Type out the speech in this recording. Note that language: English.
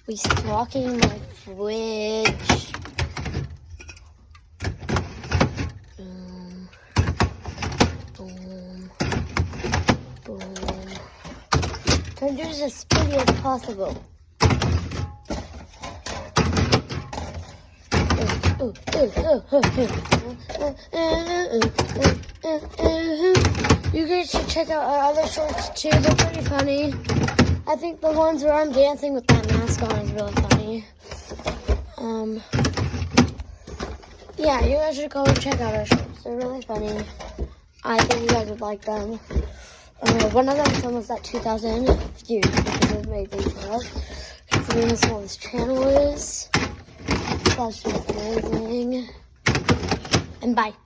restocking my fridge. Boom. Boom. Boom. Trying to do this as speedy as possible. You guys should check out our other shorts too. They're pretty funny. I think the ones where I'm dancing with that mask on is really funny. Yeah, you guys should go and check out our shorts. They're really funny. I think you guys would like them. One of them is almost at 2,000 views, which is amazing for us. Considering how small this channel is. That's just amazing. And bye.